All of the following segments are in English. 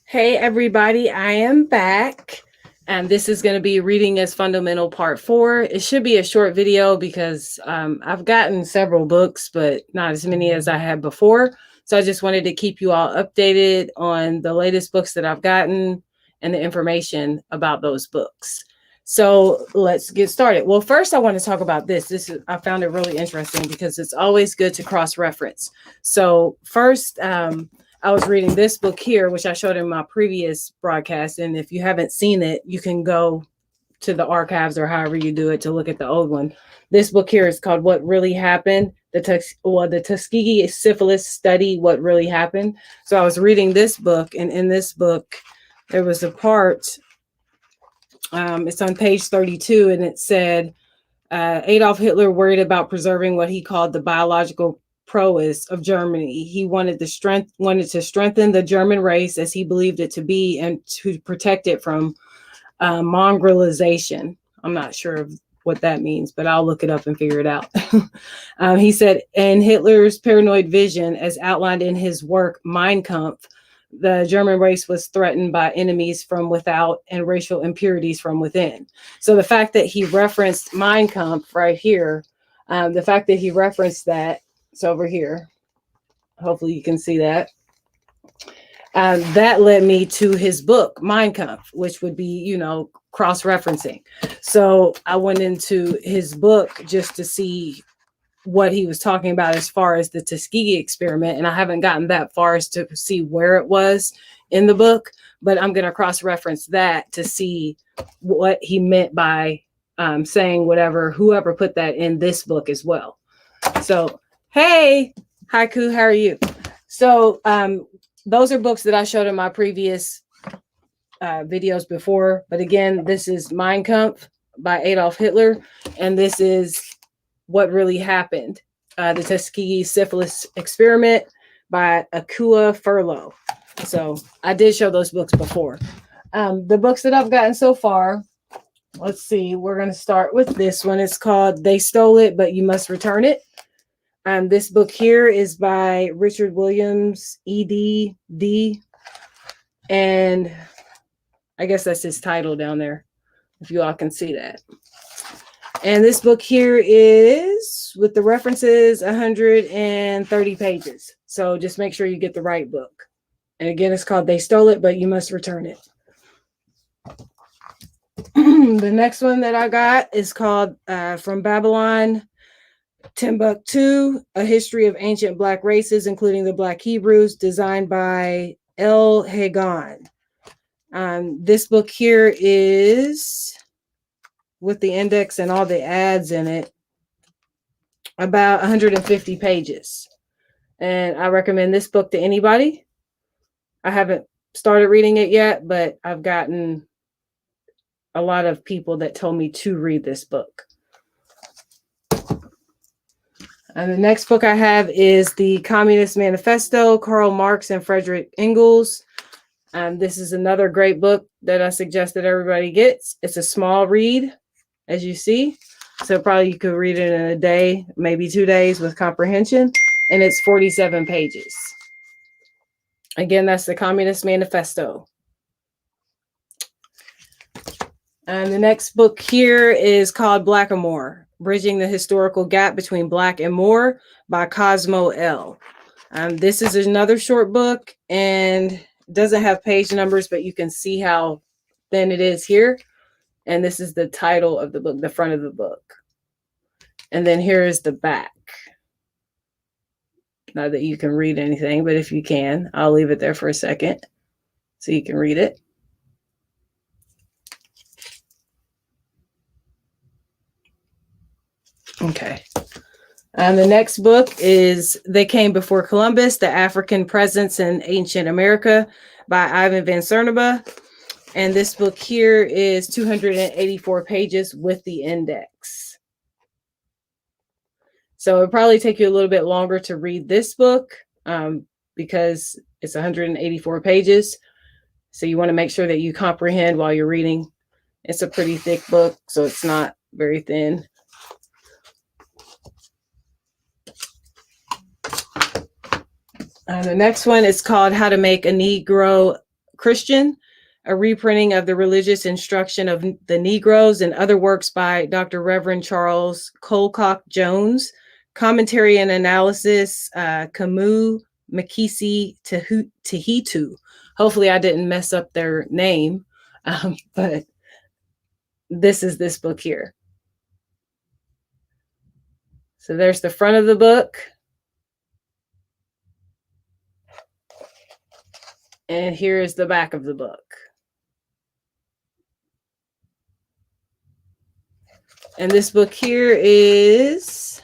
Hey everybody, I am back. And this is going to be Reading as Fundamental Part 4. It should be a short video because I've gotten several books, but not as many as I had before. So I just wanted to keep you all updated on the latest books that I've gotten and the information about those books. So let's get started. Well, first I want to talk about this. I found it really interesting because it's always good to cross-reference. So first, I was reading this book here, which I showed in my previous broadcast. And if you haven't seen it, you can go to the archives or however you do it to look at the old one. This book here is called What Really Happened, the Tuskegee Syphilis Study, What Really Happened. So I was reading this book, and in this book, there was a part, it's on page 32, and it said, Adolf Hitler worried about preserving what he called the biological prowess of Germany. He wanted to strengthen the German race as he believed it to be, and to protect it from mongrelization. I'm not sure what that means, but I'll look it up and figure it out. He said, in Hitler's paranoid vision, as outlined in his work Mein Kampf, the German race was threatened by enemies from without and racial impurities from within. So the fact that he referenced Mein Kampf right here, the fact that he referenced that, it's over here. Hopefully you can see that. That led me to his book, Mein Kampf, which would be, cross-referencing. So I went into his book just to see what he was talking about as far as the Tuskegee experiment. And I haven't gotten that far as to see where it was in the book, but I'm going to cross-reference that to see what he meant by saying whoever put that in this book as well. So, hey, Haiku, how are you? So those are books that I showed in my previous videos before. But again, this is Mein Kampf by Adolf Hitler, and this is What Really Happened, the Tuskegee Syphilis Experiment by Akua Furlow. So I did show those books before. The books that I've gotten so far, let's see, we're going to start with this one. It's called They Stole It, But You Must Return It. This book here is by Richard Williams, ED.D. And I guess that's his title down there, if you all can see that. And this book here is, with the references, 130 pages. So just make sure you get the right book. And again, it's called They Stole It, But You Must Return It. The next one that I got is called From Babylon, Timbuktu, A History of Ancient Black Races, including the Black Hebrews, designed by El Hagan. This book here is, with the index and all the ads in it, about 150 pages. And I recommend this book to anybody. I haven't started reading it yet, but I've gotten a lot of people that told me to read this book. And the next book I have is The Communist Manifesto, Karl Marx and Frederick Engels. This is another great book that I suggest that everybody gets. It's a small read, as you see. So probably you could read it in a day, maybe 2 days with comprehension. And it's 47 pages. Again, that's The Communist Manifesto. And the next book here is called Blackamoor, Bridging the Historical Gap Between Black and Moor by Cosmo L. This is another short book and doesn't have page numbers, but you can see how thin it is here. And this is the title of the book, the front of the book. And then here is the back. Not that you can read anything, but if you can, I'll leave it there for a second so you can read it. Okay. The next book is They Came Before Columbus, The African Presence in Ancient America by Ivan Van Cernaba. And this book here is 284 pages with the index. So it'll probably take you a little bit longer to read this book because it's 184 pages. So you want to make sure that you comprehend while you're reading. It's a pretty thick book, so it's not very thin. The next one is called How to Make a Negro Christian, a reprinting of the religious instruction of the Negroes, and other works by Dr. Reverend Charles Colcock Jones, commentary and analysis, Camus Makisi Tahitu. Hopefully I didn't mess up their name, but this is this book here. So there's the front of the book. And here is the back of the book. And this book here is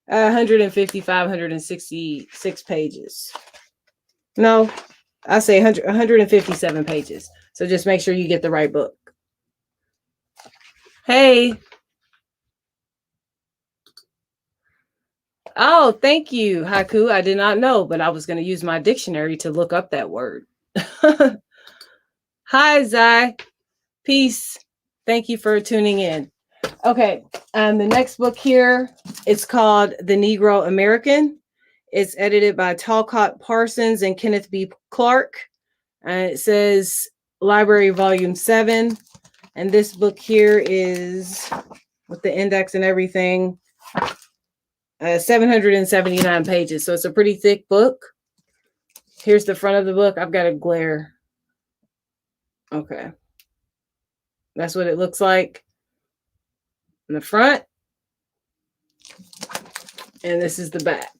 155, 166 pages. No, I say 157 pages. So just make sure you get the right book. Hey. Oh, thank you, Haiku. I did not know, but I was going to use my dictionary to look up that word. Hi, Zai. Peace. Thank you for tuning in. Okay, the next book here, it's called The Negro American. It's edited by Talcott Parsons and Kenneth B. Clark. It says Library Volume 7. And this book here is, with the index and everything, 779 pages. So it's a pretty thick book. Here's the front of the book. I've got a glare. Okay. That's what it looks like in the front. And this is the back.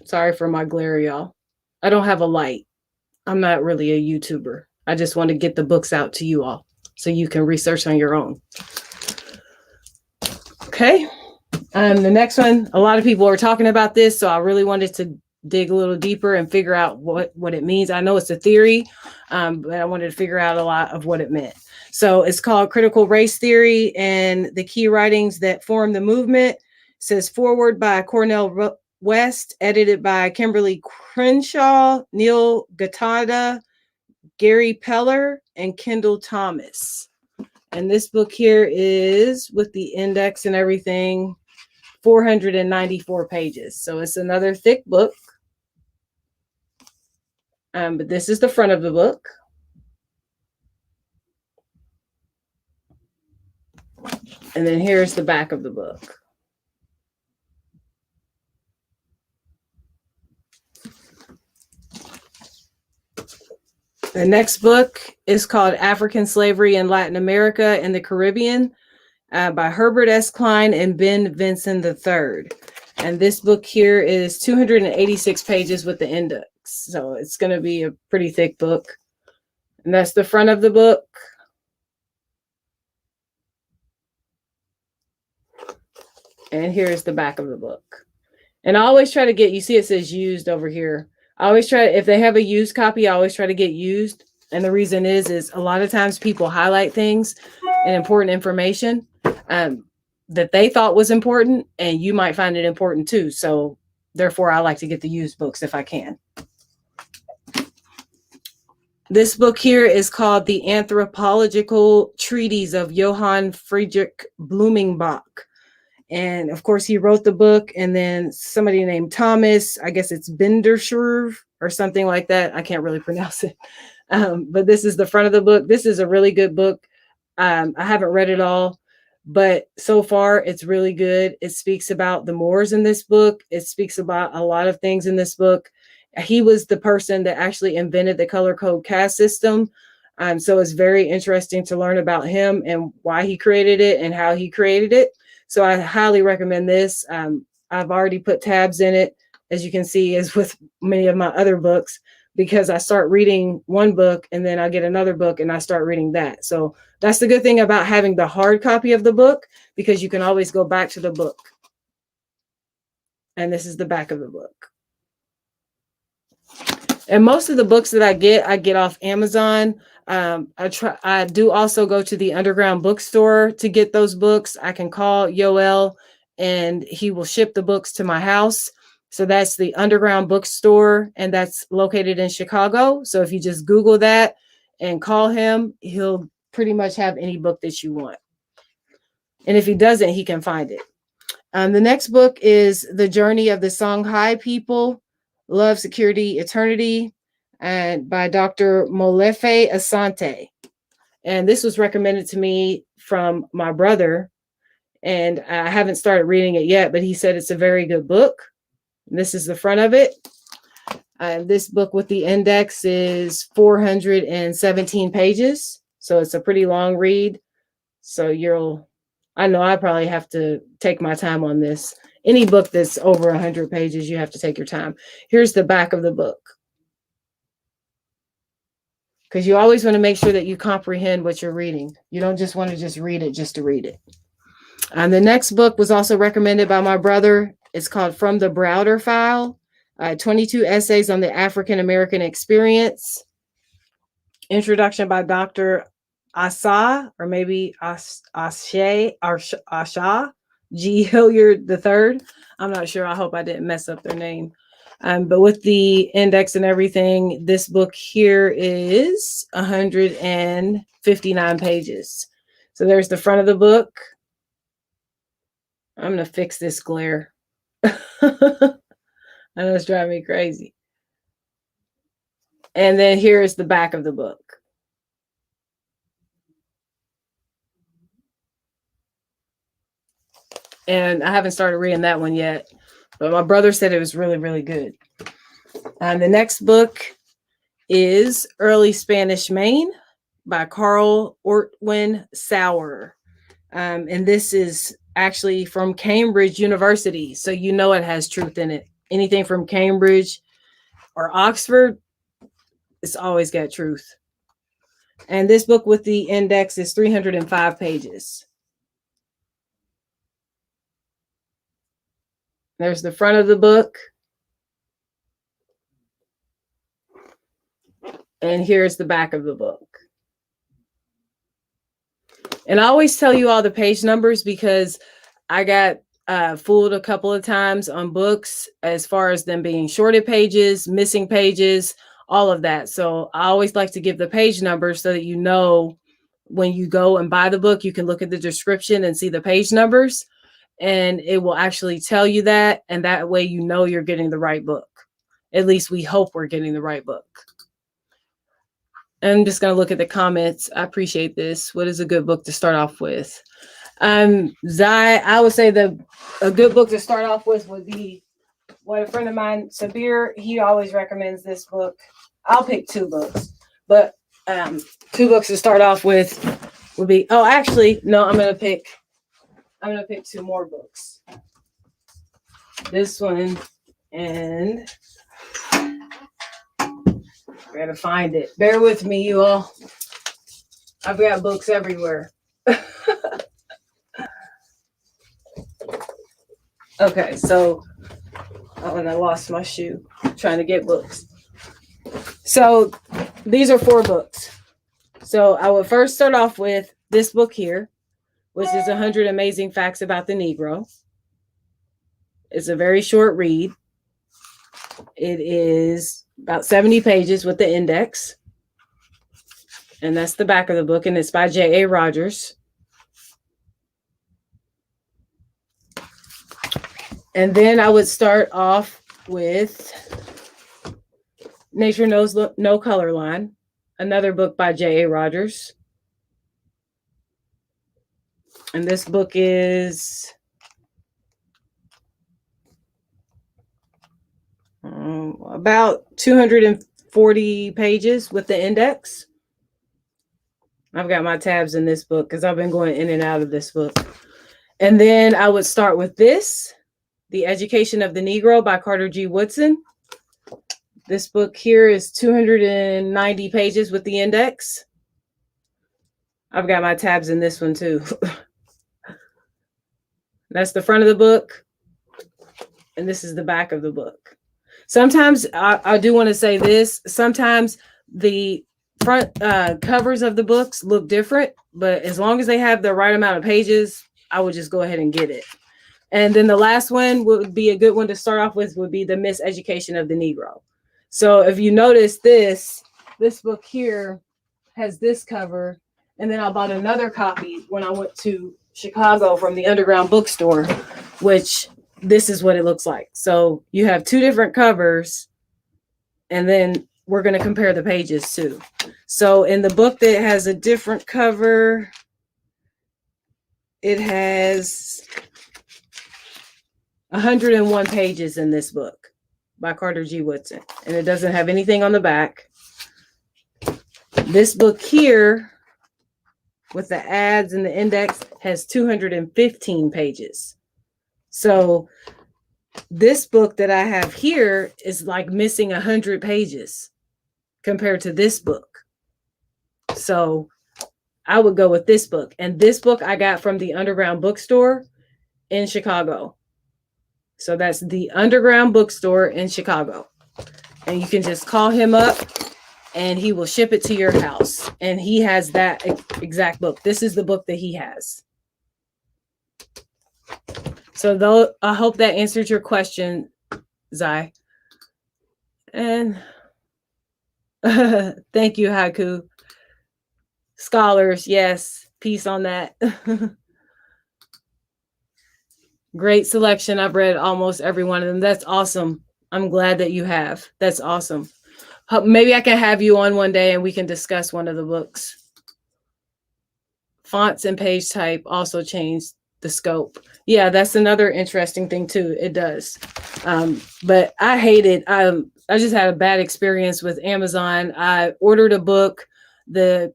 Sorry for my glare, y'all. I don't have a light. I'm not really a YouTuber. I just want to get the books out to you all so you can research on your own. Okay. The next one, a lot of people are talking about this, so I really wanted to dig a little deeper and figure out what it means. I know it's a theory, but I wanted to figure out a lot of what it meant. So it's called Critical Race Theory, and the key writings that form the movement. It says forward by Cornel West, edited by Kimberly Crenshaw, Neil Gatada, Gary Peller, and Kendall Thomas. And this book here is, with the index and everything, 494 pages. So it's another thick book. But this is the front of the book. And then here's the back of the book. The next book is called African Slavery in Latin America and the Caribbean by Herbert S. Klein and Ben Vinson III. And this book here is 286 pages with the index. So it's going to be a pretty thick book. And that's the front of the book. And here's the back of the book. And I always try to get, you see it says used over here. I always try, if they have a used copy, I always try to get used. And the reason is a lot of times people highlight things and important information that they thought was important, and you might find it important too. So therefore, I like to get the used books if I can. This book here is called The Anthropological Treatise of Johann Friedrich Blumenbach. And of course, he wrote the book, and then somebody named Thomas, I guess it's Binderscherv or something like that. I can't really pronounce it. But this is the front of the book. This is a really good book. I haven't read it all, but so far it's really good. It speaks about the Moors in this book. It speaks about a lot of things in this book. He was the person that actually invented the color code caste system. So it's very interesting to learn about him and why he created it and how he created it. So I highly recommend this. I've already put tabs in it, as you can see, as with many of my other books, because I start reading one book and then I get another book and I start reading that. So that's the good thing about having the hard copy of the book, because you can always go back to the book. And this is the back of the book. And most of the books that I get off Amazon. I do also go to the Underground Bookstore to get those books. I can call Yoel and he will ship the books to my house. So that's the Underground Bookstore, and that's located in Chicago. So if you just Google that and call him, he'll pretty much have any book that you want. And if he doesn't, he can find it. The next book is The Journey of the Songhai People, Love, Security, Eternity. and by Dr. Molefe Asante. And this was recommended to me from my brother, and I haven't started reading it yet, but he said it's a very good book. This is the front of it. This book with the index is 417 pages. So it's a pretty long read. So I know I probably have to take my time on this. Any book that's over 100 pages, you have to take your time. Here's the back of the book. Because you always want to make sure that you comprehend what you're reading. You don't just want to just read it just to read it. And the next book was also recommended by my brother. It's called From the Browder File, 22 Essays on the African American Experience. Introduction by Dr. Asa, or maybe Asha G. Hilliard III. I'm not sure. I hope I didn't mess up their name. But with the index and everything, this book here is 159 pages. So there's the front of the book. I'm going to fix this glare. I know it's driving me crazy. And then here is the back of the book. And I haven't started reading that one yet, but my brother said it was really, really good. The next book is Early Spanish Main by Carl Ortwin Sauer. And this is actually from Cambridge University. So you know it has truth in it. Anything from Cambridge or Oxford, it's always got truth. And this book with the index is 305 pages. There's the front of the book. And here's the back of the book. And I always tell you all the page numbers because I got fooled a couple of times on books as far as them being shorted pages, missing pages, all of that. So I always like to give the page numbers so that you know when you go and buy the book, you can look at the description and see the page numbers. And it will actually tell you that. And that way, you know, you're getting the right book. At least we hope we're getting the right book. I'm just going to look at the comments. I appreciate this. What is a good book to start off with? Zai, I would say a good book to start off with would be what a friend of mine, Sabir, he always recommends this book. I'll pick two books, but two books to start off with would be, oh, actually, no, I'm going to pick two more books. This one, and I gotta find it. Bear with me, you all. I've got books everywhere. Okay, so and I lost my shoe trying to get books. So these are 4 books. So I would first start off with this book here, which is 100 Amazing Facts About the Negro. It's a very short read. It is about 70 pages with the index. And that's the back of the book, and it's by J.A. Rogers. And then I would start off with Nature Knows No Color Line, another book by J.A. Rogers. And this book is about 240 pages with the index. I've got my tabs in this book because I've been going in and out of this book. And then I would start with this, The Education of the Negro by Carter G. Woodson. This book here is 290 pages with the index. I've got my tabs in this one too. That's the front of the book. And this is the back of the book. Sometimes I do want to say this. Sometimes the front covers of the books look different, but as long as they have the right amount of pages, I would just go ahead and get it. And then the last one would be a good one to start off with would be The Miseducation of the Negro. So if you notice this book here has this cover, and then I bought another copy when I went to Chicago from the Underground Bookstore, which this is what it looks like. So you have 2 different covers, and then we're going to compare the pages too. So in the book that has a different cover, it has 101 pages in this book by Carter G. Woodson, and it doesn't have anything on the back. This book here, with the ads and the index, has 215 pages. So this book that I have here is like missing 100 pages compared to this book. So I would go with this book. And this book I got from the Underground Bookstore in Chicago. So that's the Underground Bookstore in Chicago. And you can just call him up and he will ship it to your house. And he has that exact book. This is the book that he has. So though, I hope that answered your question, Zai. And thank you, Haiku. Scholars, yes, peace on that. Great selection. I've read almost every one of them. That's awesome. I'm glad that you have. That's awesome. Maybe I can have you on one day and we can discuss one of the books. Fonts and page type also changed the scope. Yeah, that's another interesting thing too. It does. But I hate it. I just had a bad experience with Amazon. I ordered a book, the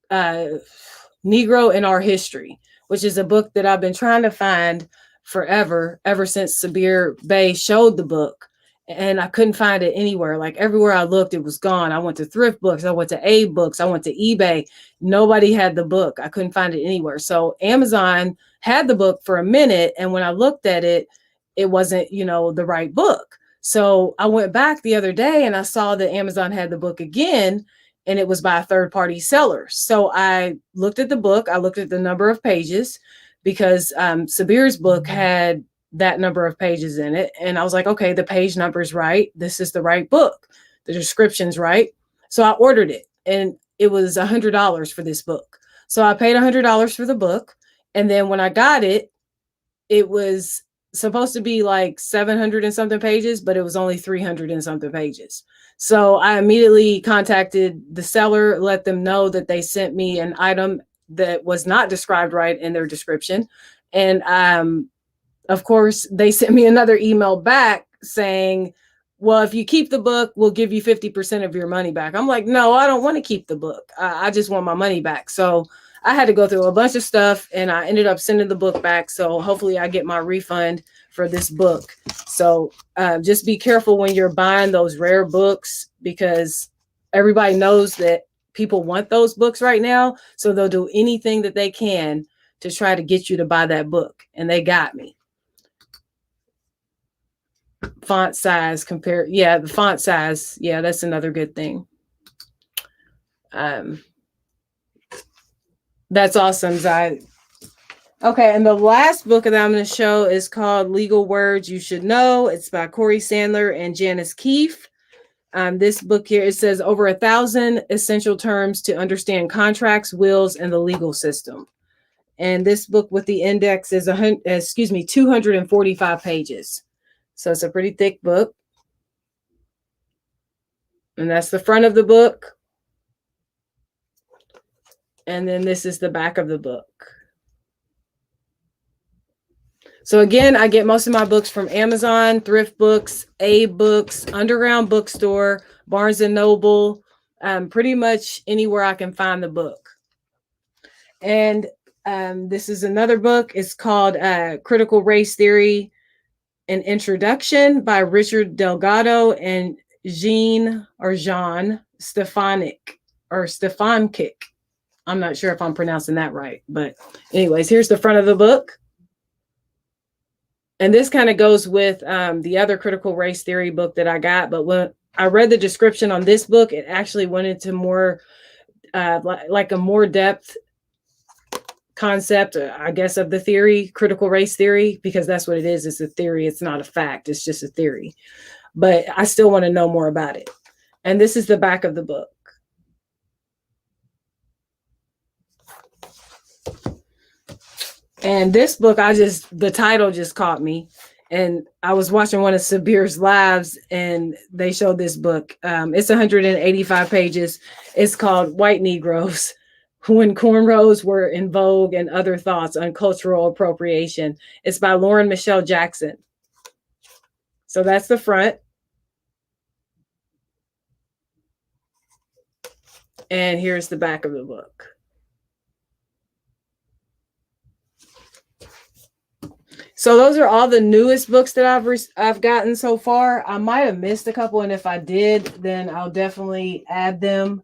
Negro in Our History, which is a book that I've been trying to find forever, ever since Sabir Bey showed the book. And I couldn't find it anywhere. Like everywhere I looked, it was gone. I went to Thrift Books. I went to Abe Books. I went to eBay. Nobody had the book. I couldn't find it anywhere. So Amazon had the book for a minute. And when I looked at it, it wasn't, the right book. So I went back the other day and I saw that Amazon had the book again, and it was by a third-party seller. So I looked at the book. I looked at the number of pages because Sabir's book had that number of pages in it. And I was like, okay, the page number's right. This is the right book. The description's right. So I ordered it, and it was $100 for this book. So I paid $100 for the book. And then when I got it, it was supposed to be like 700 and something pages, but it was only 300 and something pages. So I immediately contacted the seller, let them know that they sent me an item that was not described right in their description. And of course, they sent me another email back saying, well, if you keep the book, we'll give you 50% of your money back. I'm like, no, I don't want to keep the book. I just want my money back. So I had to go through a bunch of stuff, and I ended up sending the book back. So hopefully I get my refund for this book. So just be careful when you're buying those rare books, because everybody knows that people want those books right now. So they'll do anything that they can to try to get you to buy that book. And they got me. Font size compared. Yeah, the font size. Yeah, that's another good thing. That's awesome, Zai. Okay, and the last book that I'm going to show is called Legal Words You Should Know. It's by Corey Sandler and Janice Keefe. This book here, it says over 1,000 essential terms to understand contracts, wills, and the legal system. And this book with the index is 245 pages. So it's a pretty thick book. And that's the front of the book. And then this is the back of the book. So again, I get most of my books from Amazon, Thrift Books, Abe Books, Underground Bookstore, Barnes and Noble, pretty much anywhere I can find the book. And this is another book. It's called Critical Race Theory, an Introduction by Richard Delgado and Jean Stefancic. I'm not sure if I'm pronouncing that right, but anyways, here's the front of the book. And this kind of goes with the other critical race theory book that I got. But when I read the description on this book, it actually went into more like a more depth concept, I guess, of the theory, critical race theory, because that's what it is. It's a theory. It's not a fact. It's just a theory. But I still want to know more about it. And this is the back of the book. And this book, the title just caught me. And I was watching one of Sabir's lives and they showed this book. It's 185 pages. It's called White Negroes, When Cornrows Were in Vogue and Other Thoughts on Cultural Appropriation. It's by Lauren Michelle Jackson. So that's the front. And here's the back of the book. So those are all the newest books that I've gotten so far. I might have missed a couple, and if I did, then I'll definitely add them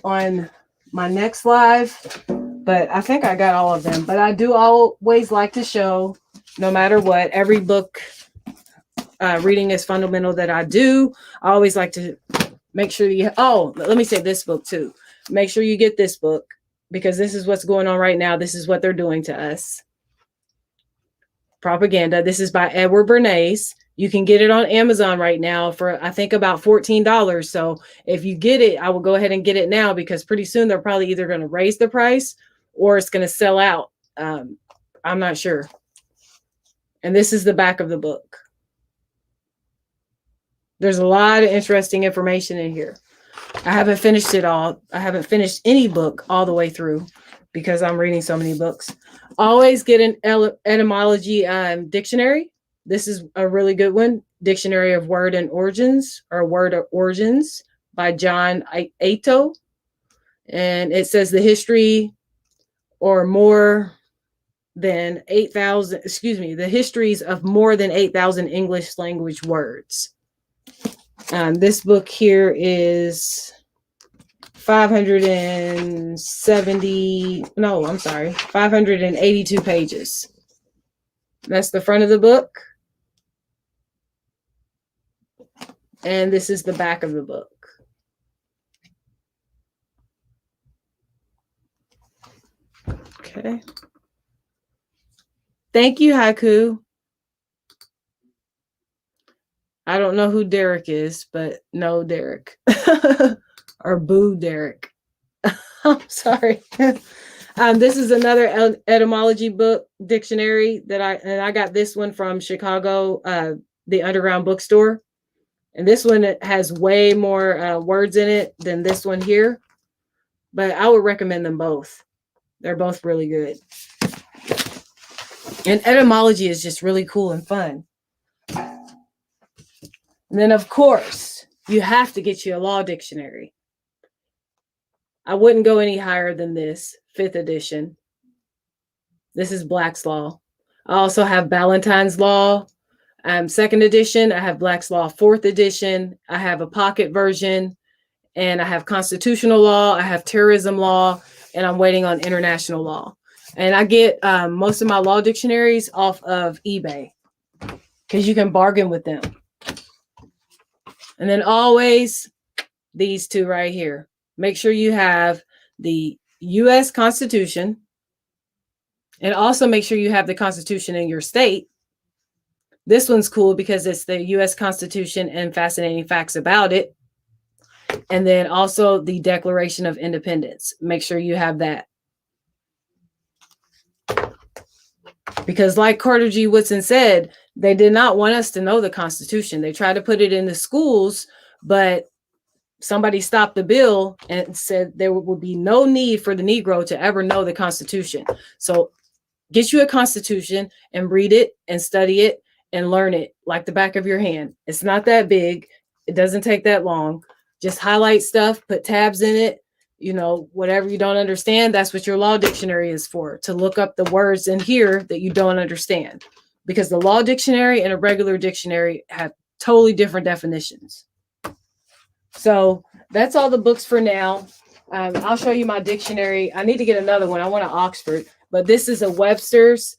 on my next live. But I think I got all of them. But I do always like to show, no matter what, every book reading is fundamental that I do. I always like to make sure you. Oh, let me say this book too. Make sure you get this book because this is what's going on right now. This is what they're doing to us. Propaganda. This is by Edward Bernays. You can get it on Amazon right now for, I think, about $14. So if you get it, I will go ahead and get it now because pretty soon they're probably either going to raise the price or it's going to sell out. I'm not sure. And this is the back of the book. There's a lot of interesting information in here. I haven't finished it all. I haven't finished any book all the way through because I'm reading so many books. Always get an etymology dictionary. This is a really good one. Dictionary of Word and Origins, or Word of Origins by John Aito. And it says the history or more than 8,000, the histories of more than 8,000 English language words. This book here is 582 pages. That's the front of the book. And this is the back of the book. Okay. Thank you, Haiku. I don't know who Derek is, but no Derek. Or boo Derek. I'm sorry. This is another etymology book dictionary that I got this one from Chicago, the Underground Bookstore. And this one has way more words in it than this one here. But I would recommend them both. They're both really good. And etymology is just really cool and fun. And then, of course, you have to get you a law dictionary. I wouldn't go any higher than this, 5th edition. This is Black's Law. I also have Ballantyne's Law, 2nd edition. I have Black's Law, 4th edition. I have a pocket version, and I have constitutional law. I have terrorism law, and I'm waiting on international law. And I get most of my law dictionaries off of eBay because you can bargain with them. And then always these two right here. Make sure you have the U.S. Constitution, and also make sure you have the Constitution in your state. This one's cool because it's the U.S. Constitution and fascinating facts about it. And then also the Declaration of Independence. Make sure you have that. Because like Carter G. Woodson said, they did not want us to know the Constitution. They tried to put it in the schools, but somebody stopped the bill and said there would be no need for the Negro to ever know the Constitution. So get you a Constitution and read it and study it and learn it like the back of your hand. It's not that big. It doesn't take that long. Just highlight stuff, put tabs in it. You know, whatever you don't understand, that's what your law dictionary is for, to look up the words in here that you don't understand. Because the law dictionary and a regular dictionary have totally different definitions. So that's all the books for now. I'll show you my dictionary. I need to get another one. I want an Oxford, but this is a Webster's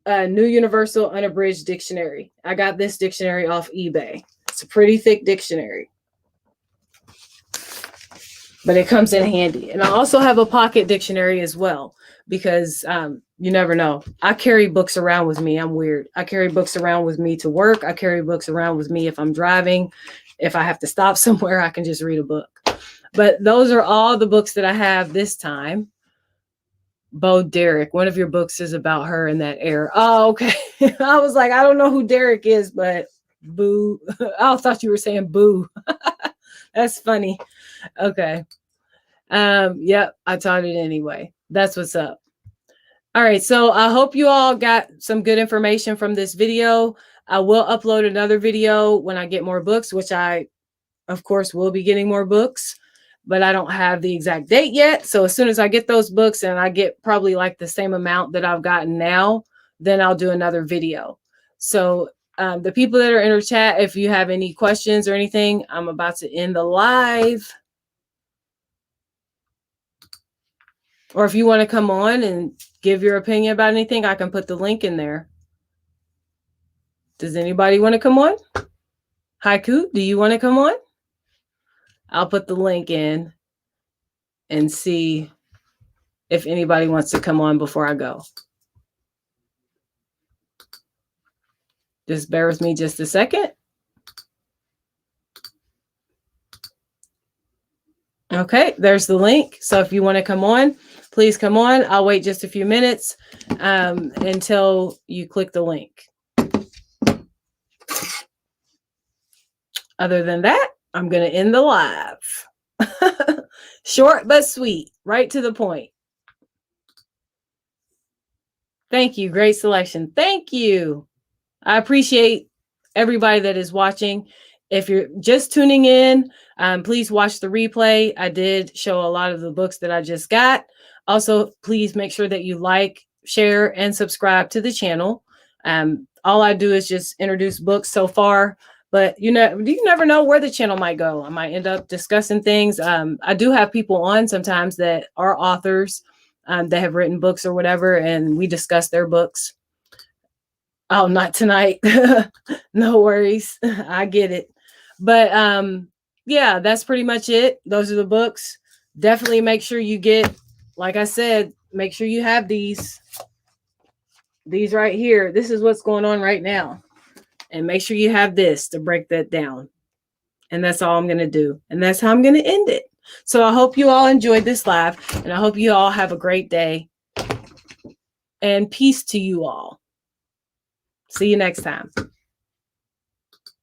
New Universal Unabridged Dictionary. I got this dictionary off eBay. It's a pretty thick dictionary, but it comes in handy. And I also have a pocket dictionary as well, because you never know. I carry books around with me. I'm weird. I carry books around with me to work. I carry books around with me if I'm driving. If I have to stop somewhere, I can just read a book. But those are all the books that I have this time. Bo Derek. One of your books is about her in that era. Oh, okay. I was like, I don't know who Derek is, but boo. I thought you were saying boo. That's funny. Okay. Yep, I taught it anyway. That's what's up. All right, so I hope you all got some good information from this video. I will upload another video when I get more books, which I, of course, will be getting more books, but I don't have the exact date yet. So as soon as I get those books and I get probably like the same amount that I've gotten now, then I'll do another video. So the people that are in the chat, if you have any questions or anything, I'm about to end the live. Or if you want to come on and give your opinion about anything, I can put the link in there. Does anybody want to come on? Haiku, do you want to come on? I'll put the link in and see if anybody wants to come on before I go. Just bear with me just a second. Okay, there's the link. So if you want to come on, please come on. I'll wait just a few minutes until you click the link. Other than that, I'm going to end the live. Short but sweet, right to the point. Thank you. Great selection. Thank you. I appreciate everybody that is watching. If you're just tuning in, please watch the replay. I did show a lot of the books that I just got. Also, please make sure that you like, share, and subscribe to the channel. All I do is just introduce books so far, but you never know where the channel might go. I might end up discussing things. I do have people on sometimes that are authors that have written books or whatever, and we discuss their books. Oh, not tonight. No worries. I get it. But yeah, that's pretty much it. Those are the books. Definitely make sure you get, like I said, make sure you have these right here. This is what's going on right now. And make sure you have this to break that down. And that's all I'm going to do. And that's how I'm going to end it. So I hope you all enjoyed this live, and I hope you all have a great day. And peace to you all. See you next time.